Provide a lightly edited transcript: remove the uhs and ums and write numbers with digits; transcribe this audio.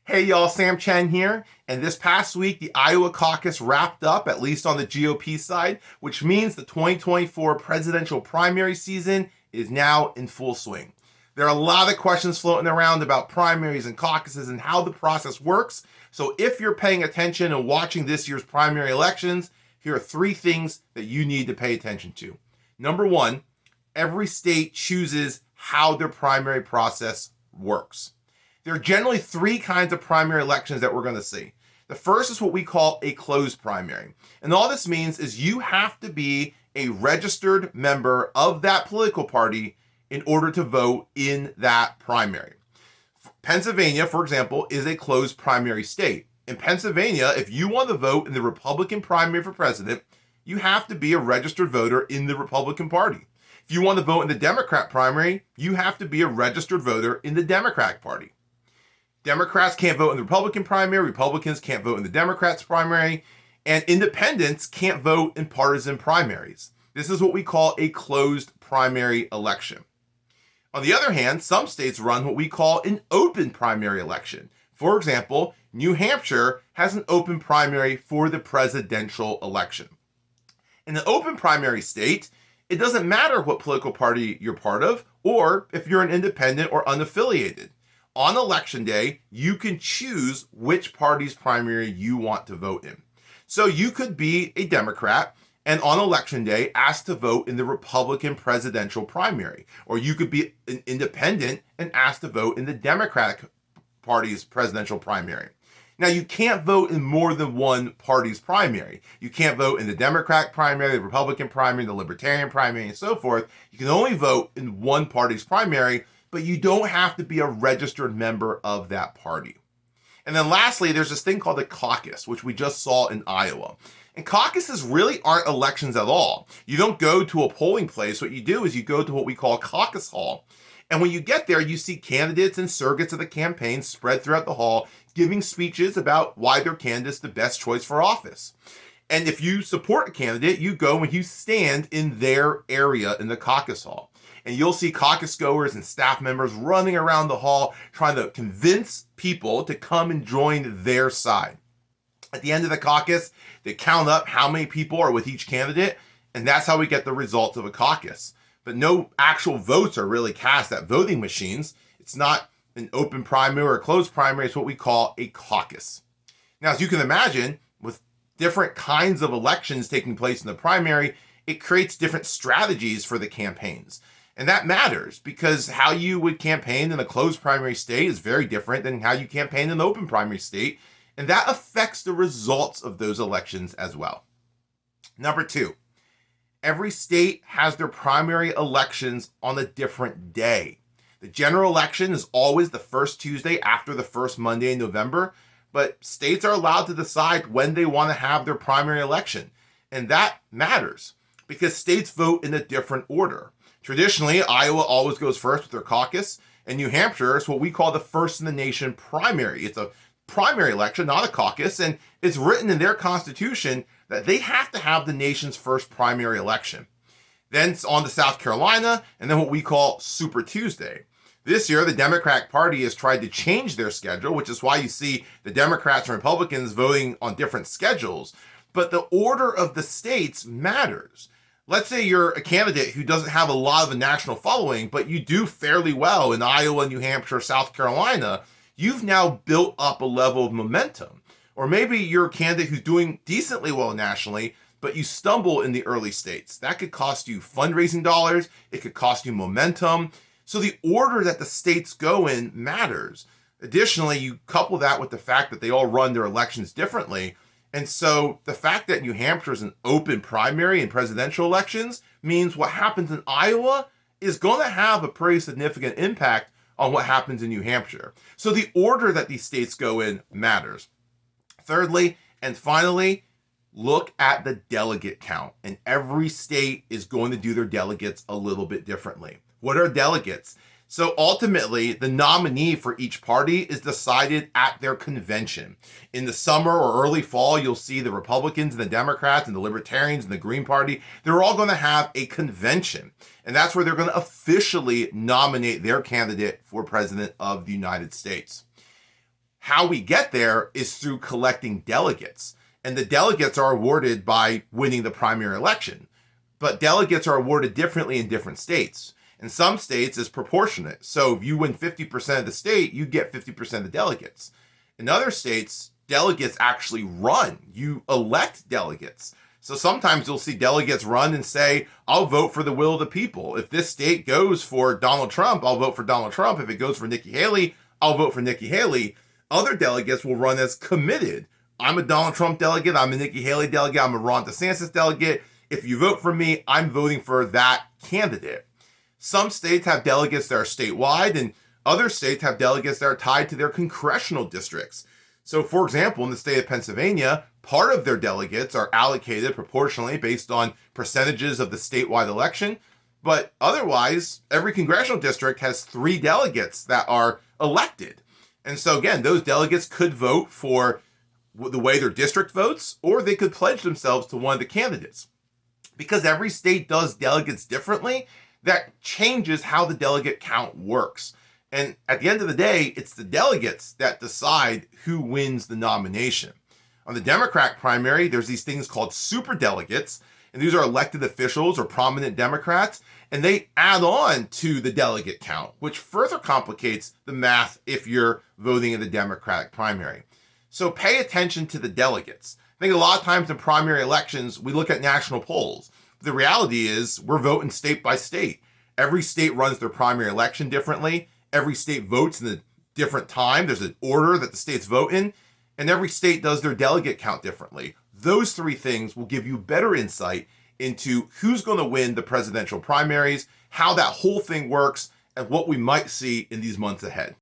Hey y'all, Sam Chen here. And this past week, the Iowa caucus wrapped up, at least on the GOP side, which means the 2024 presidential primary season is now in full swing. There are a lot of questions floating around about primaries and caucuses and how the process works. So if you're paying attention and watching this year's primary elections, here are 3 things that you need to pay attention to. Number 1, every state chooses how their primary process works. There are generally 3 kinds of primary elections that we're going to see. The first is what we call a closed primary. And all this means is you have to be a registered member of that political party in order to vote in that primary. Pennsylvania, for example, is a closed primary state. In Pennsylvania, if you want to vote in the Republican primary for president, you have to be a registered voter in the Republican Party. If you want to vote in the Democrat primary, you have to be a registered voter in the Democratic Party. Democrats can't vote in the Republican primary, Republicans can't vote in the Democrats primary, and independents can't vote in partisan primaries. This is what we call a closed primary election. On the other hand, some states run what we call an open primary election. For example, New Hampshire has an open primary for the presidential election. In an open primary state, it doesn't matter what political party you're part of or if you're an independent or unaffiliated. On election day, you can choose which party's primary you want to vote in. So you could be a Democrat and on election day asked to vote in the Republican presidential primary. Or you could be an independent and asked to vote in the Democratic Party's presidential primary. Now, you can't vote in more than one party's primary. You can't vote in the Democratic primary, the Republican primary, the Libertarian primary, and so forth. You can only vote in one party's primary, but you don't have to be a registered member of that party. And then lastly, there's this thing called a caucus, which we just saw in Iowa. And caucuses really aren't elections at all. You don't go to a polling place. What you do is you go to what we call caucus hall. And when you get there, you see candidates and surrogates of the campaign spread throughout the hall, giving speeches about why their candidate's the best choice for office. And if you support a candidate, you go and you stand in their area in the caucus hall. And you'll see caucus goers and staff members running around the hall trying to convince people to come and join their side. At the end of the caucus, they count up how many people are with each candidate, and that's how we get the results of a caucus. But no actual votes are really cast at voting machines. It's not an open primary or a closed primary. It's what we call a caucus. Now, as you can imagine, with different kinds of elections taking place in the primary, it creates different strategies for the campaigns. And that matters because how you would campaign in a closed primary state is very different than how you campaign in an open primary state. And that affects the results of those elections as well. Number 2, every state has their primary elections on a different day. The general election is always the first Tuesday after the first Monday in November, but states are allowed to decide when they want to have their primary election. And that matters because states vote in a different order. Traditionally, Iowa always goes first with their caucus, and New Hampshire is what we call the first in the nation primary. It's a primary election, not a caucus, and it's written in their constitution that they have to have the nation's first primary election. Then it's on to South Carolina, and then what we call Super Tuesday. This year, the Democratic Party has tried to change their schedule, which is why you see the Democrats and Republicans voting on different schedules. But the order of the states matters. Let's say you're a candidate who doesn't have a lot of a national following, but you do fairly well in Iowa, New Hampshire, South Carolina. You've now built up a level of momentum. Or maybe you're a candidate who's doing decently well nationally, but you stumble in the early states. That could cost you fundraising dollars. It could cost you momentum. So the order that the states go in matters. Additionally, you couple that with the fact that they all run their elections differently. And so the fact that New Hampshire is an open primary in presidential elections means what happens in Iowa is going to have a pretty significant impact on what happens in New Hampshire. So the order that these states go in matters. Thirdly, and finally, look at the delegate count. And every state is going to do their delegates a little bit differently. What are delegates? So ultimately, the nominee for each party is decided at their convention. In the summer or early fall, you'll see the Republicans and the Democrats and the Libertarians and the Green Party. They're all going to have a convention. And that's where they're going to officially nominate their candidate for president of the United States. How we get there is through collecting delegates. And the delegates are awarded by winning the primary election. But delegates are awarded differently in different states. In some states, it's proportionate. So if you win 50% of the state, you get 50% of the delegates. In other states, delegates actually run. You elect delegates. So sometimes you'll see delegates run and say, I'll vote for the will of the people. If this state goes for Donald Trump, I'll vote for Donald Trump. If it goes for Nikki Haley, I'll vote for Nikki Haley. Other delegates will run as committed. I'm a Donald Trump delegate. I'm a Nikki Haley delegate. I'm a Ron DeSantis delegate. If you vote for me, I'm voting for that candidate. Some states have delegates that are statewide, and other states have delegates that are tied to their congressional districts. So, for example, in the state of Pennsylvania, part of their delegates are allocated proportionally based on percentages of the statewide election. But otherwise, every congressional district has 3 delegates that are elected. And so, again, those delegates could vote for the way their district votes, or they could pledge themselves to one of the candidates. Because every state does delegates differently, that changes how the delegate count works. And at the end of the day, it's the delegates that decide who wins the nomination. On the Democratic primary, there's these things called superdelegates, and these are elected officials or prominent Democrats, and they add on to the delegate count, which further complicates the math if you're voting in the Democratic primary. So pay attention to the delegates. I think a lot of times in primary elections, we look at national polls. The reality is we're voting state by state. Every state runs their primary election differently. Every state votes in a different time. There's an order that the states vote in, and every state does their delegate count differently. Those 3 things will give you better insight into who's going to win the presidential primaries, how that whole thing works, and what we might see in these months ahead.